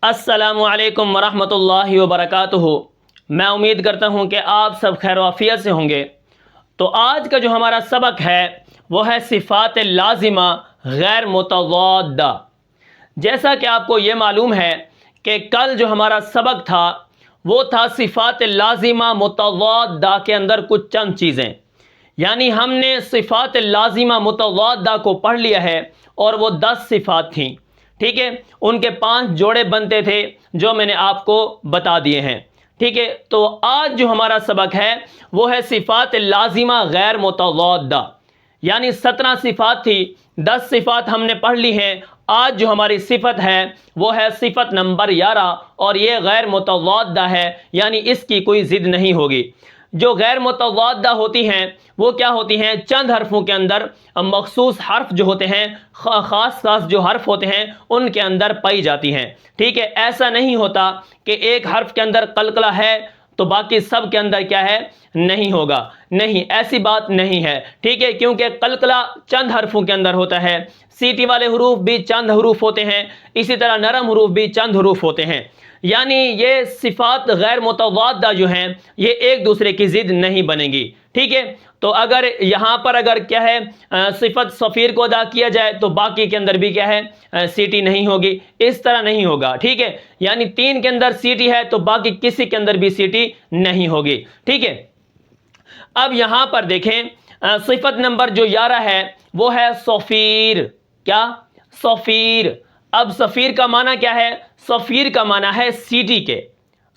السلام علیکم ورحمۃ اللہ وبرکاتہ۔ میں امید کرتا ہوں کہ آپ سب خیر و عافیت سے ہوں گے۔ تو آج کا جو ہمارا سبق ہے وہ ہے صفات لازمہ غیر متضادہ۔ جیسا کہ آپ کو یہ معلوم ہے کہ کل جو ہمارا سبق تھا وہ تھا صفات لازمہ متضادہ کے اندر کچھ چند چیزیں، یعنی ہم نے صفات لازمہ متضادہ کو پڑھ لیا ہے اور وہ 10 صفات تھیں، ٹھیک ہے۔ ان کے 5 جوڑے بنتے تھے جو میں نے آپ کو بتا دیے ہیں، ٹھیک ہے۔ تو آج جو ہمارا سبق ہے وہ ہے صفات لازمہ غیر متضادہ، یعنی 17 صفات تھی، 10 صفات ہم نے پڑھ لی ہیں۔ آج جو ہماری صفت ہے وہ ہے صفت نمبر 11، اور یہ غیر متضادہ ہے، یعنی اس کی کوئی ضد نہیں ہوگی۔ جو غیر متضادہ ہوتی ہیں وہ کیا ہوتی ہیں؟ چند حرفوں کے اندر مخصوص حرف جو ہوتے ہیں، خاص جو حرف ہوتے ہیں ان کے اندر پائی جاتی ہیں، ٹھیک ہے۔ ایسا نہیں ہوتا کہ ایک حرف کے اندر قلقلہ ہے تو باقی سب کے اندر کیا ہے؟ نہیں ہوگا، نہیں، ایسی بات نہیں ہے، ٹھیک ہے۔ کیونکہ قلقلہ چند حرفوں کے اندر ہوتا ہے، سیٹی والے حروف بھی چند حروف ہوتے ہیں، اسی طرح نرم حروف بھی چند حروف ہوتے ہیں، یعنی یہ صفات غیر متضادہ جو ہیں یہ ایک دوسرے کی ضد نہیں بنے گی، ٹھیک ہے۔ تو اگر یہاں پر اگر کیا ہے صفت صفیر کو ادا کیا جائے تو باقی کے اندر بھی کیا ہے؟ سیٹی نہیں ہوگی، اس طرح نہیں ہوگا، ٹھیک ہے۔ یعنی 3 کے اندر سیٹی ہے تو باقی کسی کے اندر بھی سیٹی نہیں ہوگی، ٹھیک ہے۔ اب یہاں پر دیکھیں صفت نمبر جو 11 ہے وہ ہے صفیر۔ کیا؟ صفیر۔ اب صفیر کا معنی کیا ہے؟ صفیر کا معنی ہے سیٹی کے۔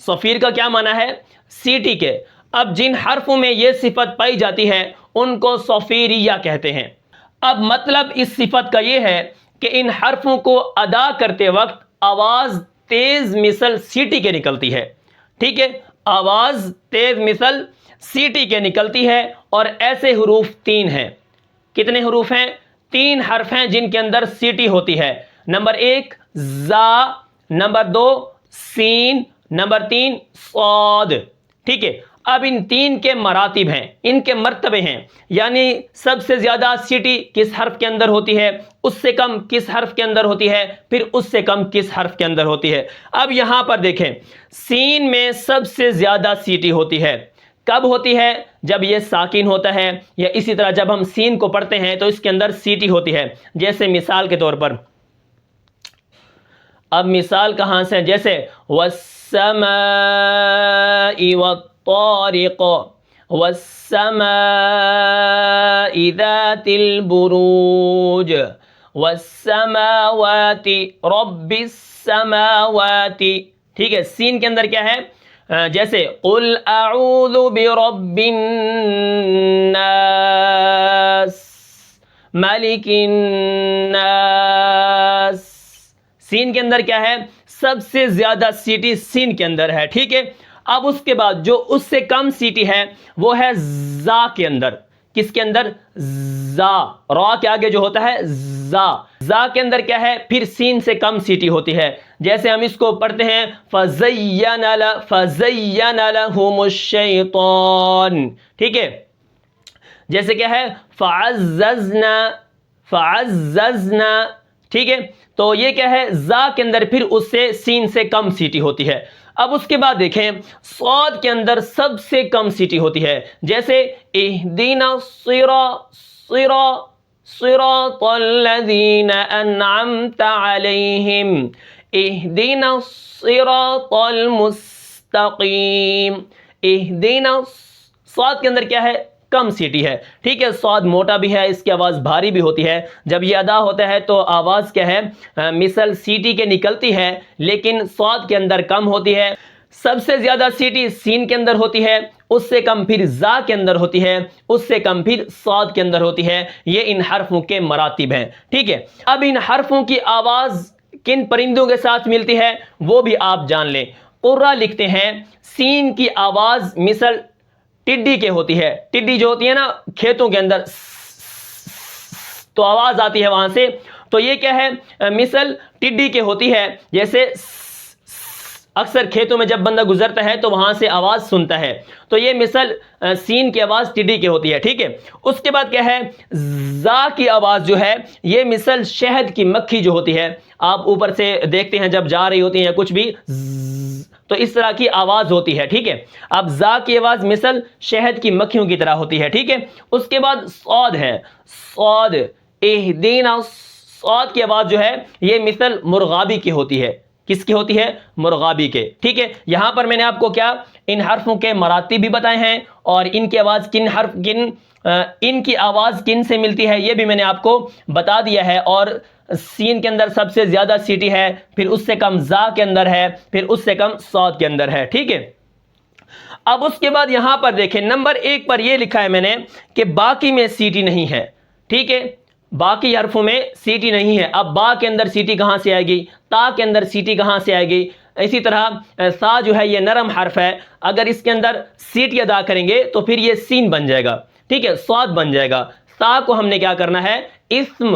صفیر کا کیا معنی ہے؟ سیٹی کے۔ اب جن حرفوں میں یہ صفت پائی جاتی ہے ان کو صفیریہ کہتے ہیں۔ اب مطلب اس صفت کا یہ ہے کہ ان حرفوں کو ادا کرتے وقت آواز تیز مثل سیٹی کے نکلتی ہے، ٹھیک ہے۔ آواز تیز مثل سیٹی کے نکلتی ہے، اور ایسے حروف 3 ہیں۔ کتنے حروف ہیں؟ 3 حرف ہیں جن کے اندر سیٹی ہوتی ہے۔ نمبر 1 زا، نمبر 2 سین، نمبر 3 صاد، ٹھیک ہے۔ اب ان 3 کے مراتب ہیں، ان کے مرتبے ہیں، یعنی سب سے زیادہ سیٹی کس حرف کے اندر ہوتی ہے، اس سے کم کس حرف کے اندر ہوتی ہے، پھر اس سے کم کس حرف کے اندر ہوتی ہے۔ اب یہاں پر دیکھیں سین میں سب سے زیادہ سیٹی ہوتی ہے۔ کب ہوتی ہے؟ جب یہ ساکن ہوتا ہے، یا اسی طرح جب ہم سین کو پڑھتے ہیں تو اس کے اندر سیٹی ہوتی ہے۔ جیسے مثال کے طور پر، اب مثال کہاں سے؟ جیسے والسماء والطارق، والسماء ذات البروج، والسماوات رب السماوات، ٹھیک ہے۔ سین کے اندر کیا ہے؟ جیسے قل اعوذ برب الناس، ملک الناس، سین کے اندر کیا ہے؟ سب سے زیادہ سیٹی سین کے اندر ہے، ٹھیک ہے۔ اب اس کے بعد جو اس سے کم سیٹی ہے وہ ہے زا کے اندر۔ کس کے اندر؟ زا، را کے آگے جو ہوتا ہے زا، زا کے اندر کیا ہے؟ پھر سین سے کم سیٹی ہوتی ہے۔ جیسے ہم اس کو پڑھتے ہیں فَزَيَّنَ لَهُمُ الشَّيْطَانُ، ٹھیک ہے۔ جیسے کیا ہے؟ فَعَزَّزْنَا، ٹھیک ہے۔ تو یہ کیا ہے؟ زا کے اندر پھر اس سے سین سے کم سیٹی ہوتی ہے۔ اب اس کے بعد دیکھیں صاد کے اندر سب سے کم سیٹی ہوتی ہے۔ جیسے اہدنا صراط الذین انعمت علیہم، اہدنا الصراط المستقیم، اہدنا، صاد کے اندر کیا ہے؟ کم سیٹی ہے، ٹھیک ہے۔ صاد موٹا بھی ہے، اس کی آواز بھاری بھی ہوتی ہے۔ جب یہ ادا ہوتا ہے تو آواز کیا ہے؟ مثل سیٹی کے نکلتی ہے، لیکن صاد کے اندر کم ہوتی ہے۔ سب سے زیادہ سیٹی سین کے اندر ہوتی ہے، اس سے کم پھر زا کے اندر ہوتی ہے، اس سے کم پھر صاد کے اندر ہوتی ہے۔ یہ ان حرفوں کے مراتب ہیں، ٹھیک ہے۔ اب ان حرفوں کی آواز کن پرندوں کے ساتھ ملتی ہے وہ بھی آپ جان لیں۔ قرہ لکھتے ہیں سین کی آواز مثل ٹڈی کے ہوتی ہے۔ ٹڈی جو ہوتی ہے نا کھیتوں کے اندر تو آواز آتی ہے وہاں سے، تو یہ کیا ہے؟ مثل ٹڈی کے ہوتی ہے۔ جیسے اکثر کھیتوں میں جب بندہ گزرتا ہے تو وہاں سے آواز سنتا ہے، تو یہ مثل سین کی آواز ٹڈی کی ہوتی ہے، ٹھیک ہے۔ اس کے بعد کیا ہے، زا کی آواز جو ہے یہ مثل شہد کی مکھی جو ہوتی ہے، آپ اوپر سے دیکھتے ہیں جب جا رہی ہوتی ہیں یا کچھ بھی تو اس طرح کی آواز ہوتی ہے، ٹھیک ہے۔ اب زا کی آواز مثل شہد کی مکھیوں کی طرح ہوتی ہے، ٹھیک ہے۔ اس کے بعد صاد ہے، صاد، اہدینا، صاد کی آواز جو ہے یہ مثل مرغابی کی ہوتی ہے، کس کی ہوتی ہے، مرغابی کے، ٹھیک ہے۔ یہاں پر میں نے آپ کو کیا ان حرفوں کے مراتب بھی بتائے ہیں اور ان کی آواز ان کی آواز کن سے ملتی ہے یہ بھی میں نے آپ کو بتا دیا ہے، اور سین کے اندر سب سے زیادہ سیٹی ہے، پھر اس سے کم زا کے اندر ہے، پھر اس سے کم صاد کے اندر ہے، ٹھیک ہے۔ اب اس کے بعد یہاں پر دیکھیں نمبر 1 پر یہ لکھا ہے میں نے کہ باقی میں سیٹی نہیں ہے، ٹھیک ہے، باقی حرفوں میں سیٹی نہیں ہے۔ اب با کے اندر سیٹی کہاں سے آئے گی، تا کے اندر سیٹی کہاں سے آئے گی، اسی طرح سا جو ہے یہ نرم حرف ہے، اگر اس کے اندر سیٹی ادا کریں گے تو پھر یہ سین بن جائے گا، ٹھیک ہے، صاد بن جائے گا۔ سا کو ہم نے کیا کرنا ہے، اسم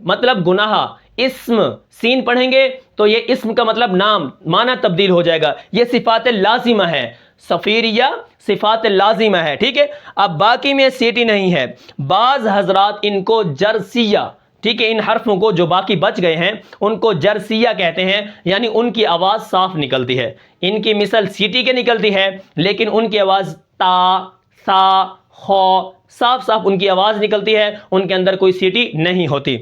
مطلب گناہ، اسم، سین پڑھیں گے تو یہ اسم کا مطلب نام، معنی تبدیل ہو جائے گا، یہ صفات لازمہ ہے، صفیریہ صفات لازمہ ہے، ٹھیک ہے۔ اب باقی میں سیٹی نہیں ہے، بعض حضرات ان کو جرسیہ، ٹھیک ہے، ان حرفوں کو جو باقی بچ گئے ہیں ان کو جرسیہ کہتے ہیں، یعنی ان کی آواز صاف نکلتی ہے، ان کی مثل سیٹی کے نکلتی ہے لیکن ان کی آواز تا، سا، خو، صاف صاف ان کی آواز نکلتی ہے، ان کے اندر کوئی سیٹی نہیں ہوتی۔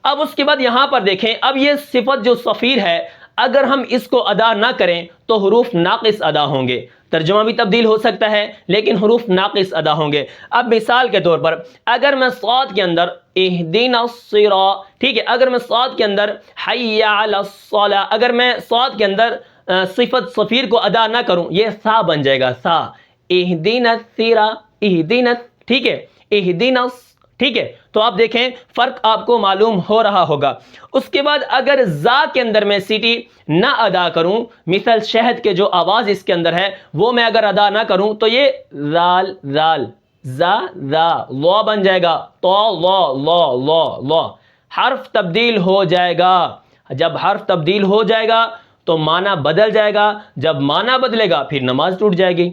اب اس کے بعد یہاں پر دیکھیں، اب یہ صفت جو صفیر ہے اگر ہم اس کو ادا نہ کریں تو حروف ناقص ادا ہوں گے، ترجمہ بھی تبدیل ہو سکتا ہے لیکن حروف ناقص ادا ہوں گے۔ اب مثال کے طور پر اگر میں صاد کے اندر اہدینا الصراط، ٹھیک ہے، اگر میں صاد کے اندر حی علی الصلاۃ، اگر میں صاد کے اندر صفت صفیر کو ادا نہ کروں یہ سا بن جائے گا، سا، اہدینا الصراط، اہدینا، ٹھیک ہے، اہدینا، ٹھیک ہے۔ تو آپ دیکھیں فرق آپ کو معلوم ہو رہا ہوگا۔ اس کے بعد اگر زا کے اندر میں سیٹی نہ ادا کروں، مثل شہد کے جو آواز اس کے اندر ہے وہ میں اگر ادا نہ کروں تو یہ زال، زال، زا، زا، لو بن جائے گا، تو، لو، لو، لو، لو، حرف تبدیل ہو جائے گا۔ جب حرف تبدیل ہو جائے گا تو معنی بدل جائے گا، جب معنی بدلے گا پھر نماز ٹوٹ جائے گی۔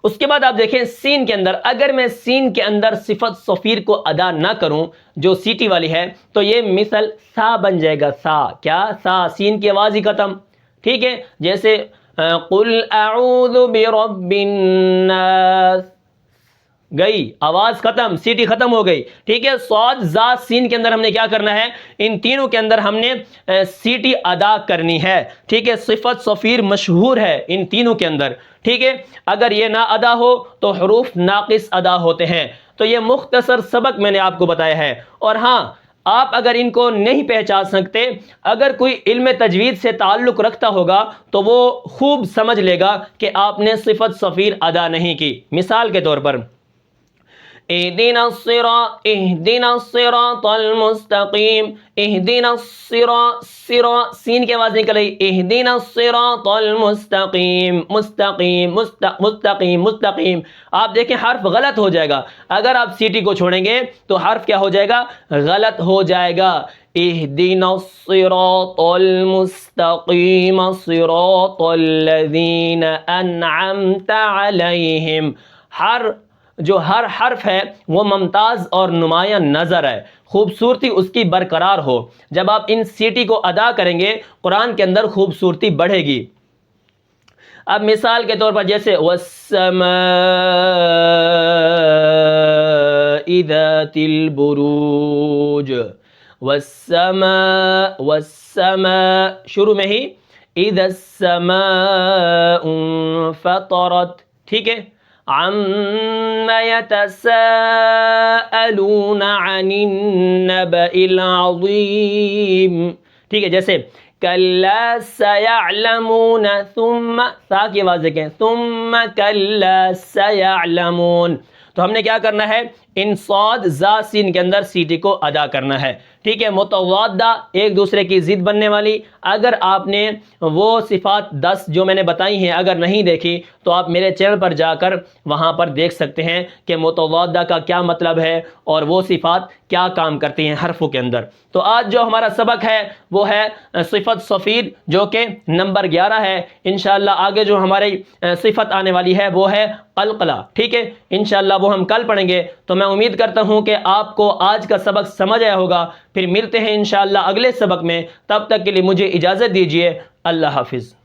اس کے بعد آپ دیکھیں سین کے اندر اگر میں سین کے اندر صفت صفیر کو ادا نہ کروں جو سیٹی والی ہے تو یہ مثل سا بن جائے گا، سا، کیا، سا، سین کی آواز ہی ختم، ٹھیک ہے۔ جیسے قل اعوذ برب الناس، گئی آواز ختم، سیٹی ختم ہو گئی، ٹھیک ہے۔ صاد، زا، سین کے اندر ہم نے کیا کرنا ہے، ان تینوں کے اندر ہم نے سیٹی ادا کرنی ہے، ٹھیک ہے۔ صفت صفیر مشہور ہے ان تینوں کے اندر، ٹھیک ہے۔ اگر یہ نہ ادا ہو تو حروف ناقص ادا ہوتے ہیں۔ تو یہ مختصر سبق میں نے آپ کو بتایا ہے، اور ہاں آپ اگر ان کو نہیں پہچان سکتے، اگر کوئی علم تجوید سے تعلق رکھتا ہوگا تو وہ خوب سمجھ لے گا کہ آپ نے صفت صفیر ادا نہیں کی۔ مثال کے طور پر اہدنا الصراط، اہدنا الصراط المستقیم، اہدنا الصراط، صراط، سین کی آواز نکل رہی، اہدنا الصراط المستقیم، مستقیم، مستقیم، مستقیم، آپ دیکھیں حرف غلط ہو جائے گا، اگر آپ سیٹی کو چھوڑیں گے تو حرف کیا ہو جائے گا، غلط ہو جائے گا۔ اہدنا الصراط المستقیم صراط الذین انعمت علیہم، ہر حرف ہے وہ ممتاز اور نمایاں نظر ہے، خوبصورتی اس کی برقرار ہو، جب آپ ان سیٹی کو ادا کریں گے قرآن کے اندر خوبصورتی بڑھے گی۔ اب مثال کے طور پر جیسے والسماء ذات البروج، والسماء، والسماء شروع میں ہی اذا السماء انفطرت، ٹھیک ہے۔ عَمَّ يَتَسَاءَلُونَ عَنِ النَّبَإِ الْعَظِيمِ، ٹھیک ہے۔ جیسے كَلَّا سَيَعْلَمُونَ، ثُمَّ، سا کی آواز دیکھیں، ثُمَّ كَلَّا سَيَعْلَمُونَ، تو ہم نے کیا کرنا ہے، ان صاد، زا، سین کے اندر سیٹی کو ادا کرنا ہے، ٹھیک ہے، متضادہ، ایک دوسرے کی ضد بننے والی۔ اگر آپ نے وہ صفات 10 جو میں نے بتائی ہیں اگر نہیں دیکھی تو آپ میرے چینل پر جا کر وہاں پر دیکھ سکتے ہیں کہ متضادہ کا کیا مطلب ہے اور وہ صفات کیا کام کرتی ہیں حرفوں کے اندر۔ تو آج جو ہمارا سبق ہے وہ ہے صفت صفید، جو کہ نمبر 11 ہے۔ انشاءاللہ آگے جو ہماری صفت آنے والی ہے وہ ہے قلقلہ، ٹھیک ہے، انشاءاللہ وہ ہم کل پڑھیں گے۔ تو میں امید کرتا ہوں کہ آپ کو آج کا سبق سمجھ آیا ہوگا۔ پھر ملتے ہیں انشاءاللہ اگلے سبق میں، تب تک کے لیے مجھے اجازت دیجیے، اللہ حافظ۔